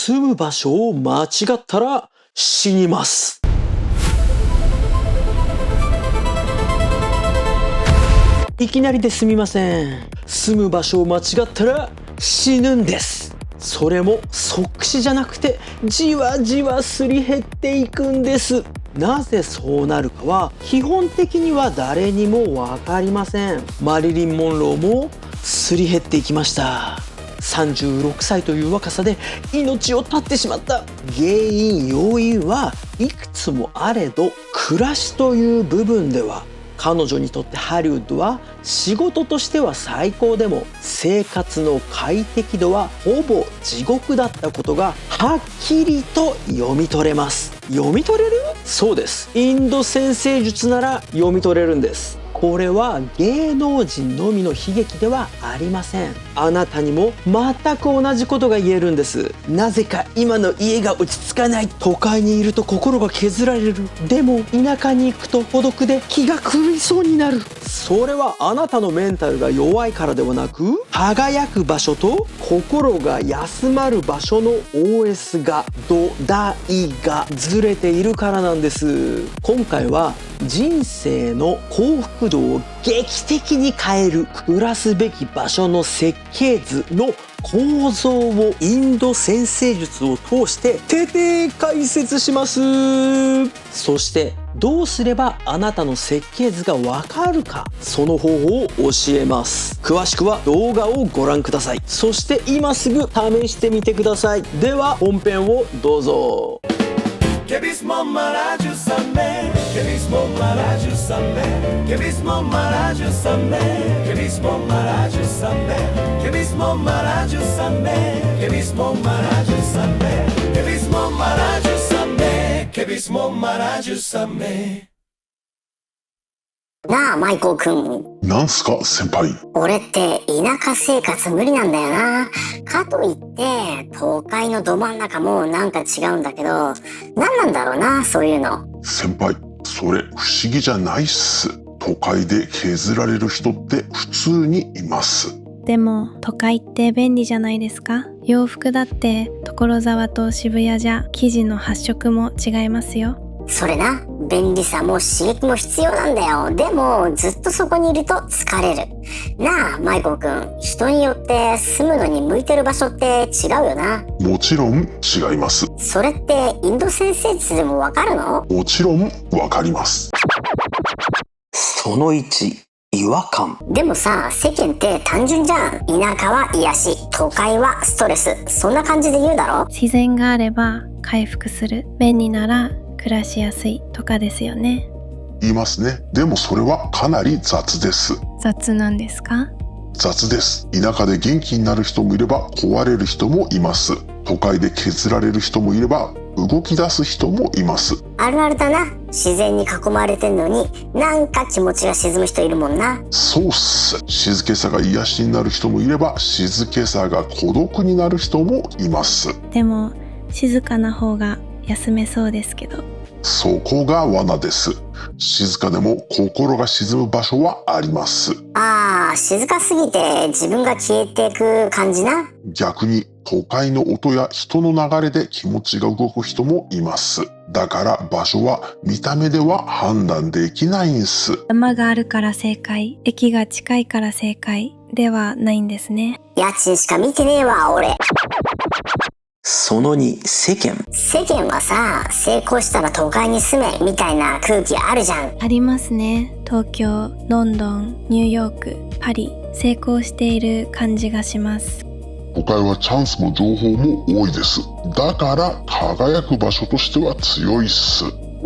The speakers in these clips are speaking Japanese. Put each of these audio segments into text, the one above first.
住む場所を間違ったら死にます。いきなりですみません。住む場所を間違ったら死ぬんです。それも即死じゃなくてじわじわすり減っていくんです。なぜそうなるかは基本的には誰にも分かりません。マリリン・モンローもすり減っていきました。36歳という若さで命を絶ってしまった。原因要因はいくつもあれど、暮らしという部分では彼女にとってハリウッドは仕事としては最高でも生活の快適度はほぼ地獄だったことがはっきりと読み取れます。読み取れる？そうです。インド占星術なら読み取れるんです。これは芸能人のみの悲劇ではありません。あなたにも全く同じことが言えるんです。なぜか今の家が落ち着かない。都会にいると心が削られる。でも田舎に行くと孤独で気が狂いそうになる。それはあなたのメンタルが弱いからではなく、輝く場所と心が休まる場所の OS が土台がずれているからなんです。今回は人生の幸福度を劇的に変える暮らすべき場所の設計図の構造をインド占星術を通して徹底解説します。そしてどうすればあなたの設計図がわかるか、その方法を教えます。詳しくは動画をご覧ください。そして今すぐ試してみてください。では本編をどうぞ。Che bismo maraju samme, che bismo maraju samme, che bismo maraju samme, che bismo maraju samme, che bismo maraju samme, che bismo maraju samme, che bismo maraju samme, che bismo maraju samme. なあマイコー君、なんすか先輩。俺って田舎生活無理なんだよな。かといって都会のど真ん中もなんか違うんだけど、何なんだろうなそういうの。先輩、それ不思議じゃないっす。都会で削られる人って普通にいます。でも都会って便利じゃないですか。洋服だって所沢と渋谷じゃ生地の発色も違いますよ。それな、便利さも刺激も必要なんだよ。でもずっとそこにいると疲れる。なあマイコー君、人によって住むのに向いてる場所って違うよな。もちろん違います。それってインド占星術でもわかるの？もちろんわかります。その1、違和感。でもさ、世間って単純じゃん。田舎は癒し、都会はストレス。そんな感じで言うだろ？自然があれば回復する、便利なら暮らしやすいとかですよね。言いますね。でもそれはかなり雑です。雑なんですか？雑です。田舎で元気になる人もいれば壊れる人もいます。都会で削られる人もいれば動き出す人もいます。あるあるだな。自然に囲まれてんのになんか気持ちが沈む人いるもんな。そうっす。静けさが癒しになる人もいれば静けさが孤独になる人もいます。でも静かな方が休めそうですけど。そこが罠です。静かでも心が沈む場所はあります。ああ、静かすぎて自分が消えていく感じな。逆に都会の音や人の流れで気持ちが動く人もいます。だから場所は見た目では判断できないんす。山があるから正解、駅が近いから正解ではないんですね。家賃しか見てねえわ俺。その2、世間。世間はさ、成功したら都会に住めみたいな空気あるじゃん。ありますね。東京、ロンドン、ニューヨーク、パリ、成功している感じがします。都会はチャンスも情報も多いです。だから輝く場所としては強いっす。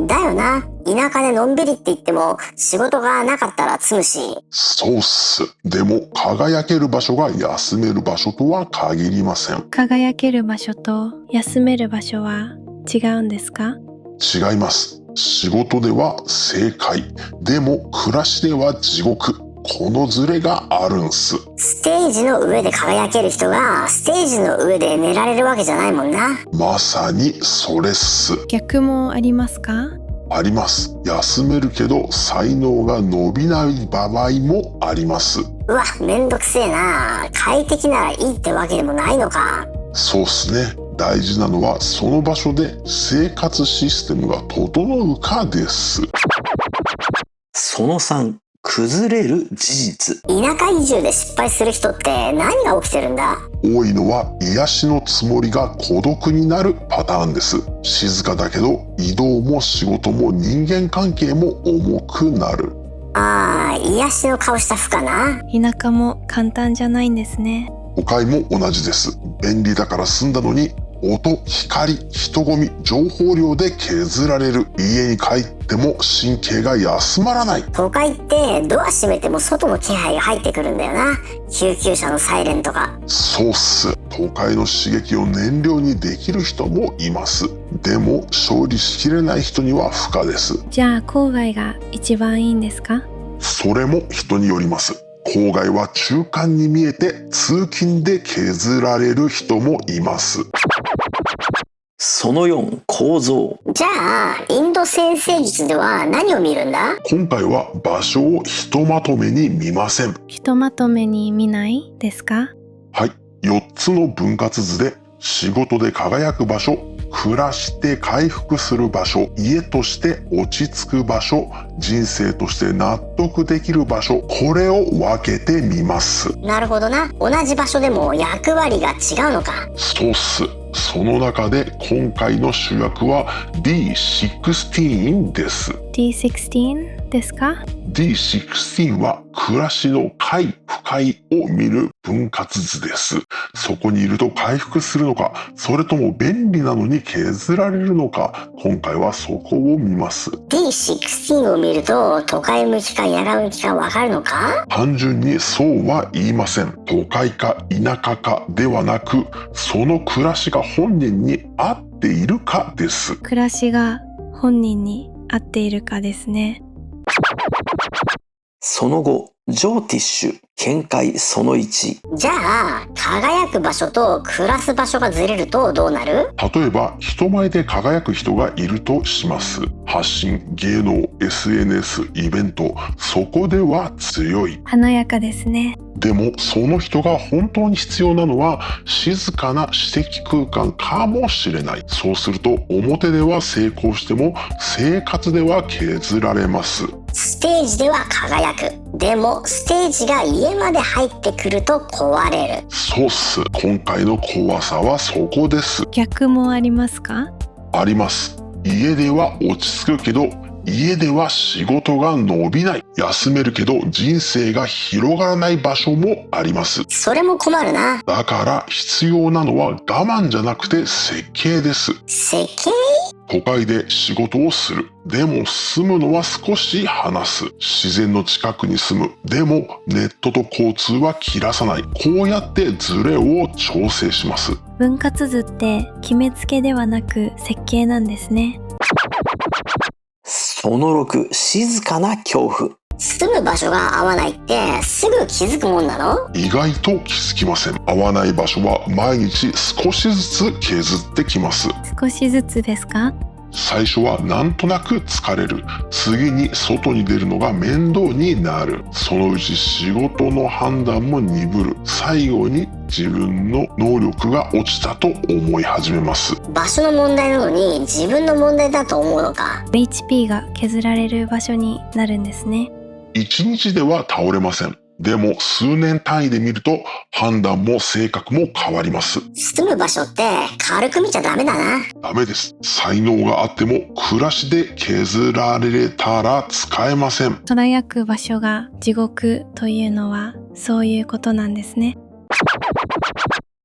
だよな。田舎でのんびりって言っても仕事がなかったら詰むし。そうっす。でも輝ける場所が休める場所とは限りません。輝ける場所と休める場所は違うんですか？違います。仕事では正解。でも暮らしでは地獄。このズレがあるんす。ステージの上で輝ける人がステージの上で寝られるわけじゃないもんな。まさにそれっす。逆もありますか？あります。休めるけど才能が伸びない場合もあります。うわ、めんどくせえな。快適ならいいってわけでもないのか。そうっすね。大事なのはその場所で生活システムが整うかです。その3、崩れる事実。田舎移住で失敗する人って何が起きてるんだ？多いのは癒しのつもりが孤独になるパターンです。静かだけど移動も仕事も人間関係も重くなる。ああ、癒しの顔した負かな。田舎も簡単じゃないんですね。都会も同じです。便利だから済んだのに音、光、人混み、情報量で削られる。家に帰っても神経が休まらない。都会ってドア閉めても外の気配が入ってくるんだよな。救急車のサイレンとか。そうっす。都会の刺激を燃料にできる人もいます。でも勝利しきれない人には不可です。じゃあ郊外が一番いいんですか？それも人によります。郊外は中間に見えて通勤で削られる人もいます。その4、構造。じゃあインド先生術では何を見るんだ？今回は場所をひとまとめに見ません。ひとまとめに見ないですか？はい、4つの分割図で仕事で輝く場所、暮らして回復する場所、家として落ち着く場所、人生として納得できる場所、これを分けてみます。なるほどな。同じ場所でも役割が違うのか。そうっす。その中で今回の主役は D16 です。 D16 ですか？ D16 は暮らしの快不快を見る分割図です。そこにいると回復するのか、それとも便利なのに削られるのか、今回はそこを見ます。 D16 を見ると都会向きか田舎向きかわかるのか？単純にそうは言いません。都会か田舎かではなく、その暮らしが本人に合っているかです。暮らしが本人に合っているかですね。その後、ジョーティッシュ見解その1。じゃあ輝く場所と暮らす場所がずれるとどうなる？例えば人前で輝く人がいるとします。発信、芸能、SNS、イベント、そこでは強い。華やかですね。でもその人が本当に必要なのは静かな私的空間かもしれない。そうすると表では成功しても生活では削られます。ステージでは輝く。でもステージが家まで入ってくると壊れる。そうっす。今回の怖さはそこです。逆もありますか？あります。家では落ち着くけど家では仕事が伸びない。休めるけど人生が広がらない場所もあります。それも困るな。だから必要なのは我慢じゃなくて設計です。設計？都会で仕事をする。でも住むのは少し離す。自然の近くに住む。でもネットと交通は切らさない。こうやってズレを調整します。分割図って決めつけではなく設計なんですね。その6、静かな恐怖。住む場所が合わないってすぐ気づくもんなの？意外と気づきません。合わない場所は毎日少しずつ削ってきます。少しずつですか？最初はなんとなく疲れる。次に外に出るのが面倒になる。そのうち仕事の判断も鈍る。最後に自分の能力が落ちたと思い始めます。場所の問題なのに自分の問題だと思うのか。 HP が削られる場所になるんですね。一日では倒れません。でも数年単位で見ると判断も性格も変わります。住む場所って軽く見ちゃダメだな。ダメです。才能があっても暮らしで削られたら使えません。輝く場所が地獄というのはそういうことなんですね。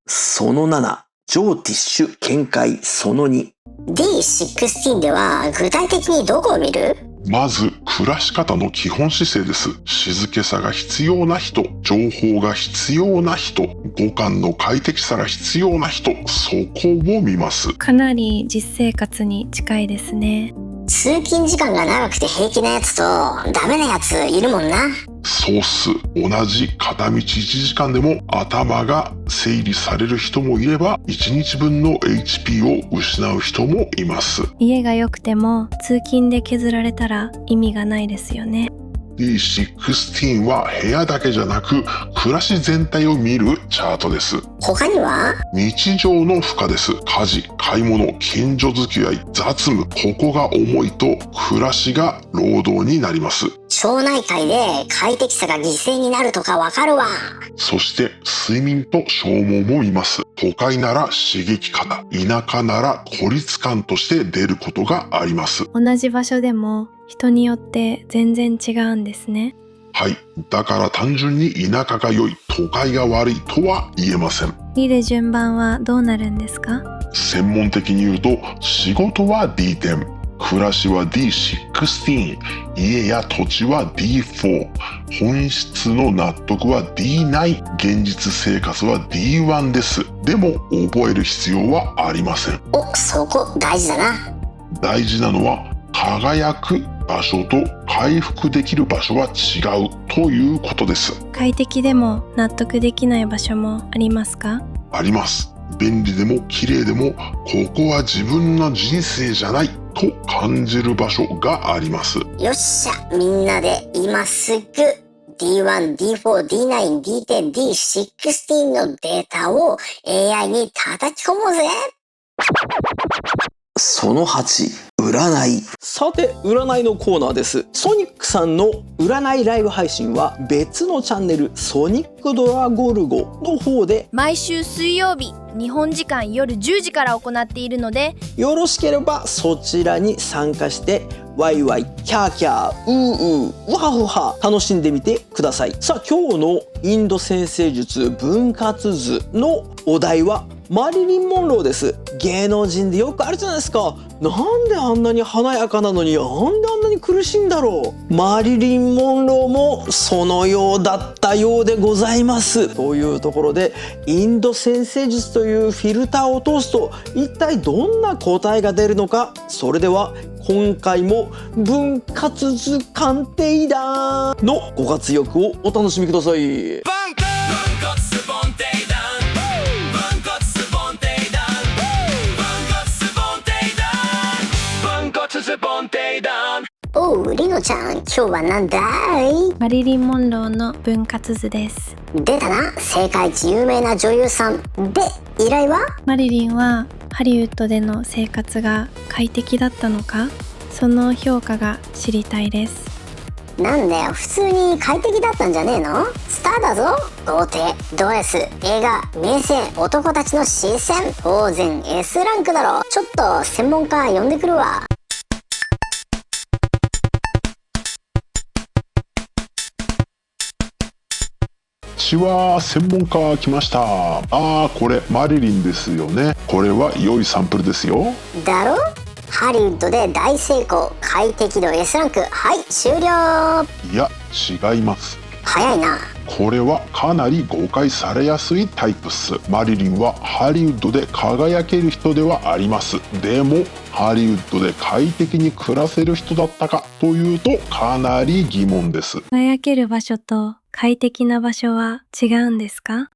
その7、ジョーティッシュ見解その2。D16 では具体的にどこを見る？まず暮らし方の基本姿勢です。静けさが必要な人、情報が必要な人、五感の快適さが必要な人、そこを見ます。かなり実生活に近いですね。通勤時間が長くて平気なやつとダメなやついるもんな。そうっす。同じ片道1時間でも頭が整理される人もいれば1日分の HP を失う人もいます。家が良くても通勤で削られたら意味がないですよね。D16 は部屋だけじゃなく暮らし全体を見るチャートです。他には？日常の負荷です。家事、買い物、近所付き合い、雑務、ここが重いと暮らしが労働になります。町内会で快適さが犠牲になるとかわかるわ。そして睡眠と消耗も見ます。都会なら刺激過多、田舎なら孤立感として出ることがあります。同じ場所でも人によって全然違うんですね。はい。だから単純に田舎が良い、都会が悪いとは言えません。見る順番はどうなるんですか？専門的に言うと、仕事は D10、暮らしは D16、家や土地は D4、本質の納得は D9、現実生活は D1 です。でも覚える必要はありません。お、そこ大事だな。大事なのは、輝く場所と回復できる場所は違うということです。快適でも納得できない場所もありますか？あります。便利でも綺麗でも、ここは自分の人生じゃないと感じる場所があります。よっしゃ、みんなで今すぐ D1、D4、D9、D10、D16 のデータを AI に叩き込もうぜ。その8、占い。さて、占いのコーナーです。ソニックさんの占いライブ配信は別のチャンネルソニックドラゴルゴの方で毎週水曜日日本時間夜10時から行っているので、よろしければそちらに参加してワイワイキャーキャーウーウーワハウハ楽しんでみてください。さあ、今日のインド占星術分割図のお題はマリリン・モンローです。芸能人でよくあるじゃないですか。なんであんなに華やかなのになんであんなに苦しいんだろう。マリリン・モンローもそのようだったようでございます。というところで、インド占星術というフィルターを通すと一体どんな答えが出るのか。それでは今回も分割図鑑定だのご活躍をお楽しみください。おう、リノちゃん、今日はなんだい？マリリン・モンローの分割図です。出たな、世界一有名な女優さん。で、依頼は？マリリンはハリウッドでの生活が快適だったのか、その評価が知りたいです。なんだよ、普通に快適だったんじゃねえの？スターだぞ。豪邸、ド S、映画、名声、男たちの視線、当然 S ランクだろ。ちょっと専門家呼んでくるわ。ちは、専門家来ました。これマリリンですよね。これは良いサンプルですよ。だろ？ハリウッドで大成功、快適度 S ランク。はい、終了。いや、違います。早いな。これはかなり誤解されやすいタイプっす。マリリンはハリウッドで輝ける人ではあります。でもハリウッドで快適に暮らせる人だったかというとかなり疑問です。輝ける場所と快適な場所は違うんですか？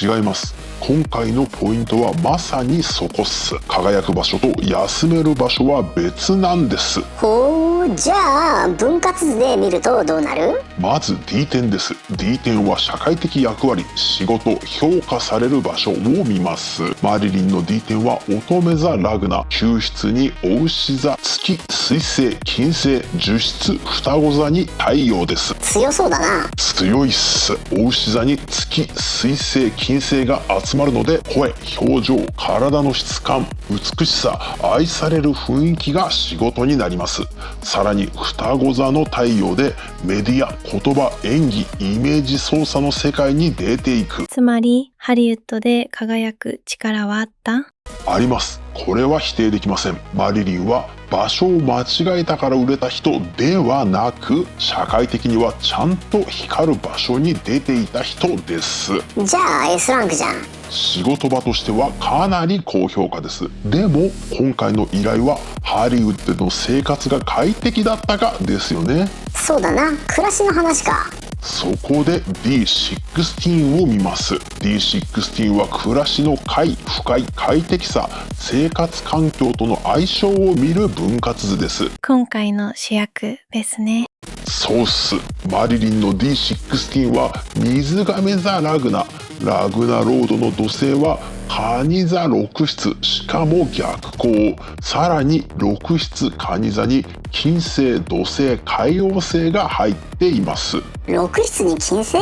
違います。今回のポイントはまさにそこっす。輝く場所と休める場所は別なんです。ほう、じゃあ分割図で見るとどうなる？まず D10 です。D10 は社会的役割、仕事、評価される場所を見ます。マリリンの D10 は乙女座ラグナ、抽出に牡牛座、月、水星、金星、樹質、双子座に太陽です。強そうだな。強いっす。牡牛座に月、水星、金星が集まるので、声、表情、体の質感、美しさ、愛される雰囲気が仕事になります。さらに双子座の太陽でメディア、言葉、演技、イメージ操作の世界に出ていく。つまりハリウッドで輝く力はあった？あります。これは否定できません。マリリンは場所を間違えたから売れた人ではなく、社会的にはちゃんと光る場所に出ていた人です。じゃあ S ランクじゃん。仕事場としてはかなり高評価です。でも今回の依頼はハリウッドの生活が快適だったかですよね。そうだな、暮らしの話か。そこで D16 を見ます。 D16 は暮らしの快、不快、快適さ、生活環境との相性を見る分割図です。今回の主役ですね。そうっす。マリリンの D16 は水亀座ラグナ。ラグナロードの土星は蟹座6室、しかも逆行。さらに6室蟹座に金星、土星、海王星が入っています。6室に金星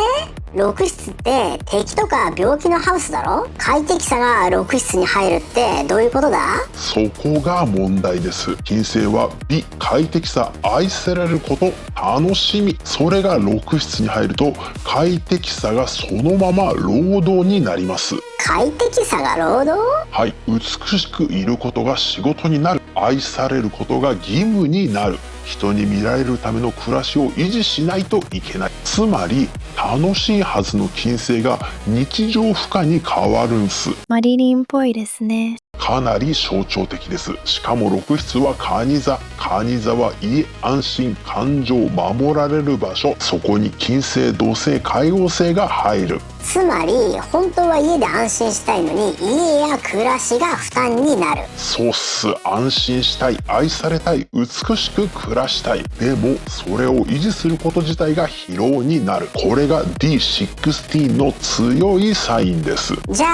？6室って敵とか病気のハウスだろ？快適さが6室に入るってどういうことだ？そこが問題です。金星は美、快適さ、愛されること、楽しみ。それが6室に入ると快適さがそのまま労働になります。快適さが労働？はい、美しくいることが仕事になる。愛されることが義務になる。人に見られるための暮らしを維持しないといけない。つまり楽しいはずの金星が日常負荷に変わるんす。マリリンっぽいですね。かなり象徴的です。しかも6室は蟹座。蟹座は家、安心、感情、守られる場所。そこに金星、土星、海王星が入る。つまり本当は家で安心したいのに家や暮らしが負担になる。そうっす。安心したい、愛されたい、美しく暮らしたい。でもそれを維持すること自体が疲労になる。これが D16 の強いサインです。じゃ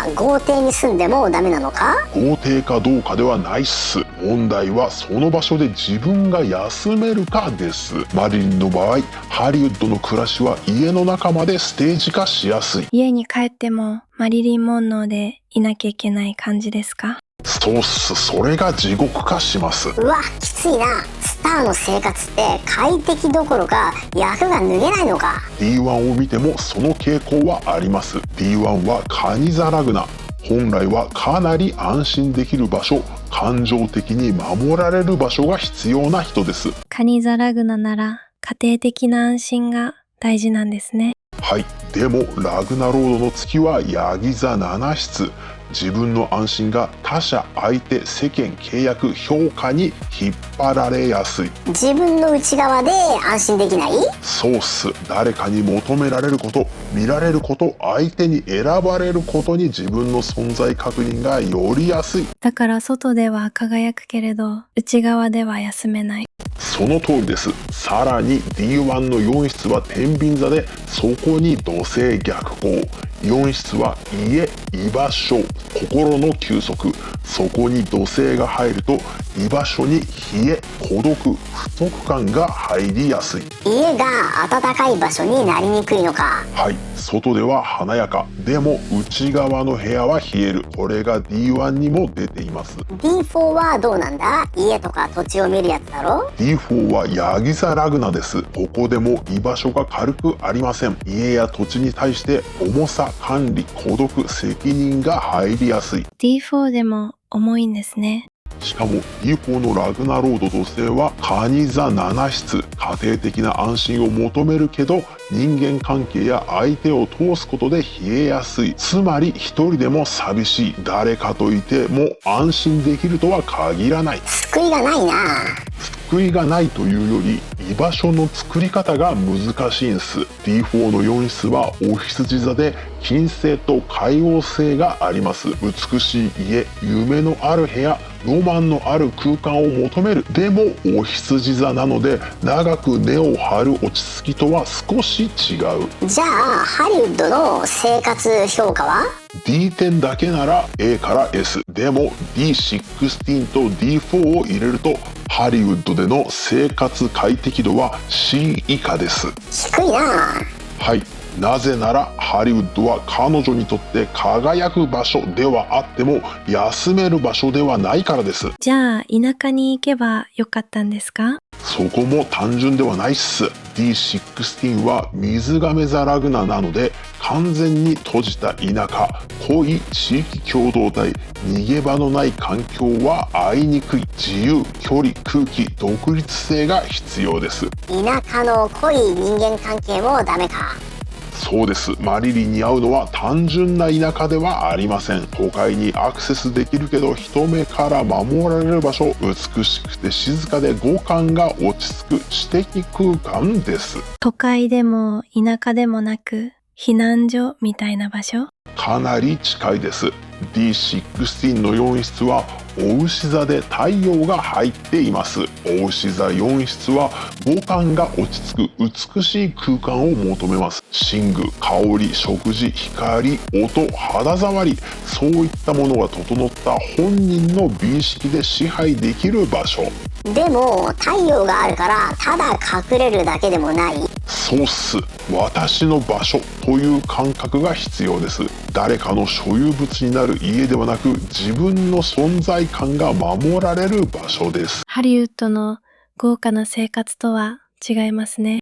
あ豪邸に住んでもダメなのか？豪邸かどうかではないっす。問題はその場所で自分が休めるかです。マリリンの場合、ハリウッドの暮らしは家の中までステージ化しやすい。家に帰ってもマリリン・モンローでいなきゃいけない感じですか？そうっす。それが地獄化します。うわ、きついな。スターの生活って快適どころか役が脱げないのか。 D1 を見てもその傾向はあります。 D1 は蟹座ラグナ。本来はかなり安心できる場所、感情的に守られる場所が必要な人です。蟹座ラグナなら家庭的な安心が大事なんですね。はい。でもラグナロードの月はヤギ座7室。自分の安心が他者、相手、世間、契約、評価に引っ張られやすい。自分の内側で安心できない？そうっす。誰かに求められること、見られること、相手に選ばれることに自分の存在確認がよりやすい。だから外では輝くけれど内側では休めない。その通りです。さらに D1 の4室は天秤座で、そこに土星逆行。4室は家、居場所、心の休息。そこに土星が入ると居場所に冷え、孤独、不足感が入りやすい。家が暖かい場所になりにくいのか。はい。外では華やか。でも内側の部屋は冷える。これが D1 にも出ています。 D4 はどうなんだ？家とか土地を見るやつだろ？ D4 はヤギ座ラグナです。ここでも居場所が軽くありません。家や土地に対して重さ、管理、孤独、責任が入りやすい。 D4 でも重いんですね。しかも D4 のラグナロード土星は蟹座7室。家庭的な安心を求めるけど人間関係や相手を通すことで冷えやすい。つまり一人でも寂しい。誰かといても安心できるとは限らない。救いがないな。救いがないというより居場所の作り方が難しいんです。 D4 の4室はお羊座で金星と海王星があります。美しい家、夢のある部屋、ロマンのある空間を求める。でもお羊座なので長く根を張る落ち着きとは少し違う。じゃあハリウッドの生活評価は？ D10 だけなら A から S。 でも D16 と D4 を入れるとハリウッドでの生活快適度は C 以下です。低いな。はい。なぜならハリウッドは彼女にとって輝く場所ではあっても休める場所ではないからです。じゃあ田舎に行けばよかったんですか？そこも単純ではないっす。 D16 は水亀座ラグナなので完全に閉じた田舎、濃い地域共同体、逃げ場のない環境は会いにくい。自由、距離、空気、独立性が必要です。田舎の濃い人間関係もダメか。そうです。マリリンに会うのは単純な田舎ではありません。都会にアクセスできるけど人目から守られる場所、美しくて静かで五感が落ち着く知的空間です。都会でも田舎でもなく、避難所みたいな場所？かなり近いです。 D16 の4室はお牛座で太陽が入っています。お牛座4室は五感が落ち着く美しい空間を求めます。寝具、香り、食事、光、音、肌触り、そういったものが整った本人の美意識で支配できる場所。でも太陽があるからただ隠れるだけでもない。そうっす。私の場所という感覚が必要です。誰かの所有物になる家ではなく、自分の存在感が守られる場所です。ハリウッドの豪華な生活とは違いますね。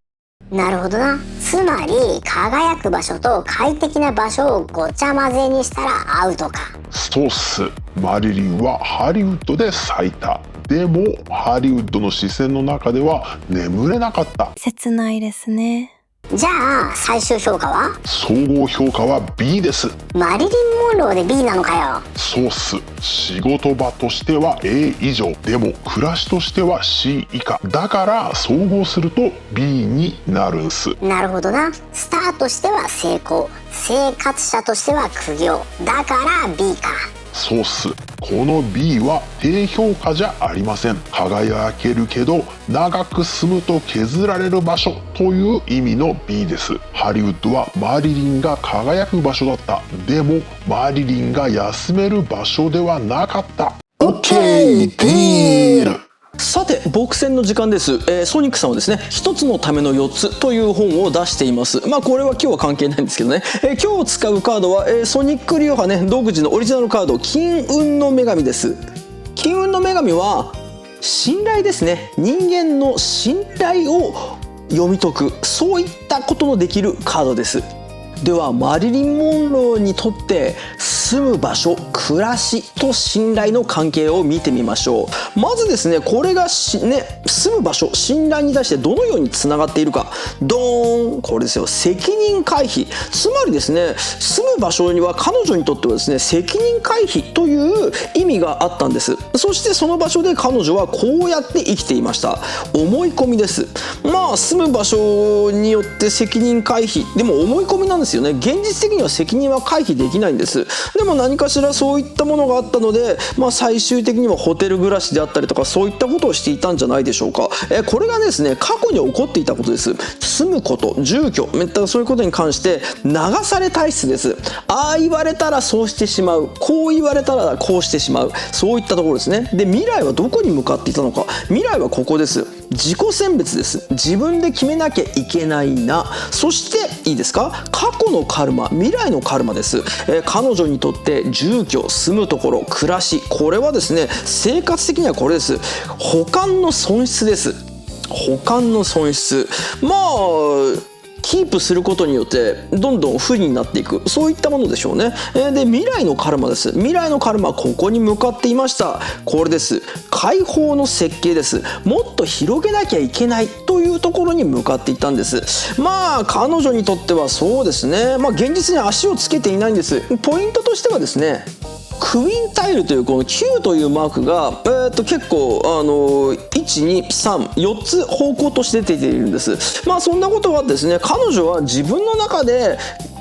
なるほどな。つまり輝く場所と快適な場所をごちゃ混ぜにしたらアウトか。そうっす。マリリンはハリウッドで咲いた。でもハリウッドの視線の中では眠れなかった。切ないですね。じゃあ最終評価は？総合評価は B です。マリリン・モンローで B なのかよ。そうっす。仕事場としては A 以上、でも暮らしとしては C 以下だから総合すると B になるんす。なるほどな。スターとしては成功、生活者としては苦行だから B か。そうっす。この B は低評価じゃありません。輝けるけど長く住むと削られる場所という意味の B です。ハリウッドはマリリンが輝く場所だった。でもマリリンが休める場所ではなかった。 OK ディール。さて、僕戦の時間です。ソニックさんはですね、一つのための4つという本を出しています。まあこれは今日は関係ないんですけどね。今日使うカードは、ソニックリオハね、独自のオリジナルカード、金運の女神です。金運の女神は、信頼ですね。人間の信頼を読み解く、そういったことのできるカードです。ではマリリン・モンローにとって住む場所、暮らしと信頼の関係を見てみましょう。まずですね、これが住む場所、信頼に対してどのようにつながっているか。ドーン、これですよ。責任回避。つまりですね、住む場所には彼女にとってはですね、責任回避という意味があったんです。そしてその場所で彼女はこうやって生きていました。思い込みです。まあ住む場所によって責任回避、でも思い込みなんですよね。現実的には責任は回避できないんです。でも何かしらそういったものがあったので、最終的にはホテル暮らしであったりとか、そういったことをしていたんじゃないでしょうか。これがですね、過去に起こっていたことです。住むこと、住居、そういうことに関して流され体質です。ああ言われたらそうしてしまう、こう言われたらこうしてしまう、そういったところですね。で、未来はどこに向かっていたのか。未来はここです。自己選別です。自分で決めなきゃいけないな。そしていいですか、過去のカルマ、未来のカルマです。彼女にとって住居、住むところ、暮らし、これはですね、生活的にはこれです。補完の損失です。補完の損失、キープすることによってどんどん不利になっていく、そういったものでしょうね。で、未来のカルマです。未来のカルマはここに向かっていました。これです。解放の設計です。もっと広げなきゃいけないというところに向かっていったんです。彼女にとってはそうですね、現実に足をつけていないんです。ポイントとしてはですね、クイーンタイルというこの9というマークが、結構1,2,3,4つ方向として出ているんです。そんなことはですね、彼女は自分の中で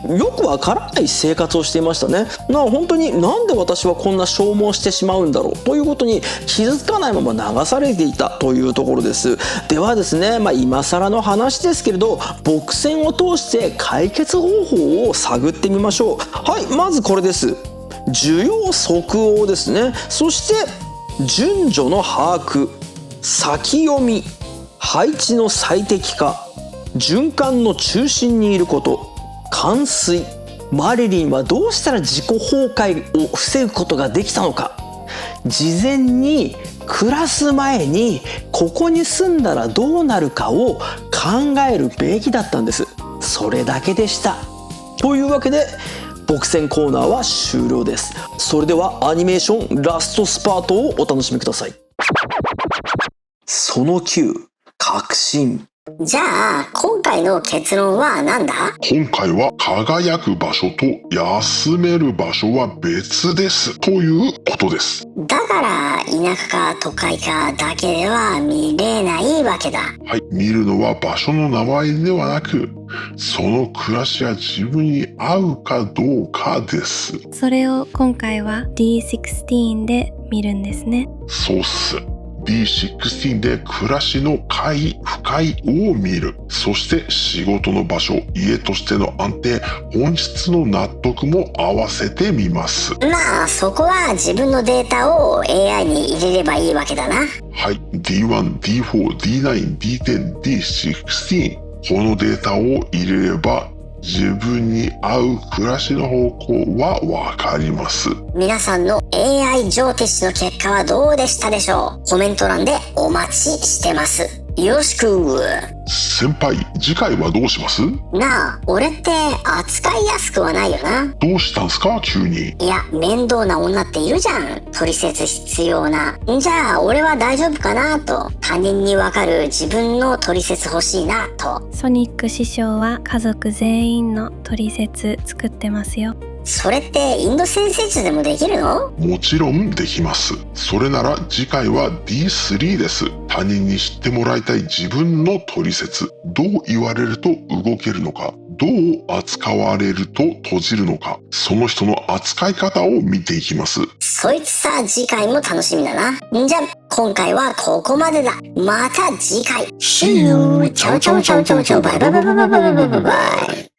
よくわからない生活をしていましたね。本当になんで私はこんな消耗してしまうんだろうということに気づかないまま流されていたというところです。ではですね、今更の話ですけれど、僕戦を通して解決方法を探ってみましょう。はい、まずこれです。需要即応ですね。そして順序の把握、先読み、配置の最適化、循環の中心にいること、完遂。マリリンはどうしたら自己崩壊を防ぐことができたのか。事前に暮らす前にここに住んだらどうなるかを考えるべきだったんです。それだけでした。というわけで僕戦コーナーは終了です。それではアニメーションラストスパートをお楽しみください。その9、確信。じゃあ今回の結論は何だ？今回は輝く場所と休める場所は別ですということです。だから田舎か都会かだけでは見れないわけだ。はい、見るのは場所の名前ではなく、その暮らしや自分に合うかどうかです。それを今回は D16 で見るんですね。そうっす。D16 で暮らしの快不快を見る。そして仕事の場所、家としての安定、本質の納得も合わせてみます。まあそこは自分のデータを AI に入れればいいわけだな。はい、D1、D4、D9、D10、D16。このデータを入れれば自分に合う暮らしの方向はわかります。皆さんの AI 上テストの結果はどうでしたでしょう？コメント欄でお待ちしてます。よろしく。先輩、次回はどうします？なあ、俺って扱いやすくはないよな。どうしたんすか急に。いや、面倒な女っているじゃん。取説必要な。じゃあ俺は大丈夫かなと。他人にわかる自分の取説欲しいなと。ソニック師匠は家族全員の取説作ってますよ。それってインド先生術でもできるの？もちろんできます。それなら次回は D3 です。他人に知ってもらいたい自分の取説。どう言われると動けるのか、どう扱われると閉じるのか、その人の扱い方を見ていきます。そいつさ、次回も楽しみだな。じゃあ今回はここまでだ。また次回。See you! チャオチャオチャオチャオチャオバイバイバイバイバイバイバイバイバイ。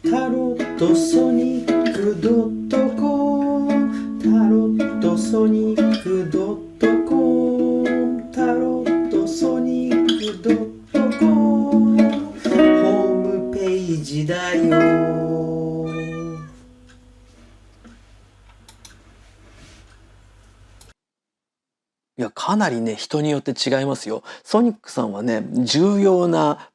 タロットソニックドットコム、タロットソニックドットコム、タロットソニックドットコム、ホームページだよ。いや、かなりね、人によって違いますよ。ソニックさんはね、重要な、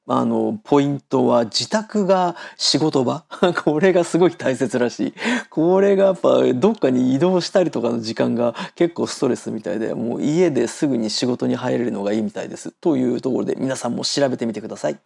ポイントは自宅が仕事場。これがすごい大切らしい。これがやっぱ、どっかに移動したりとかの時間が結構ストレスみたいで、もう家ですぐに仕事に入れるのがいいみたいです。というところで、皆さんも調べてみてください。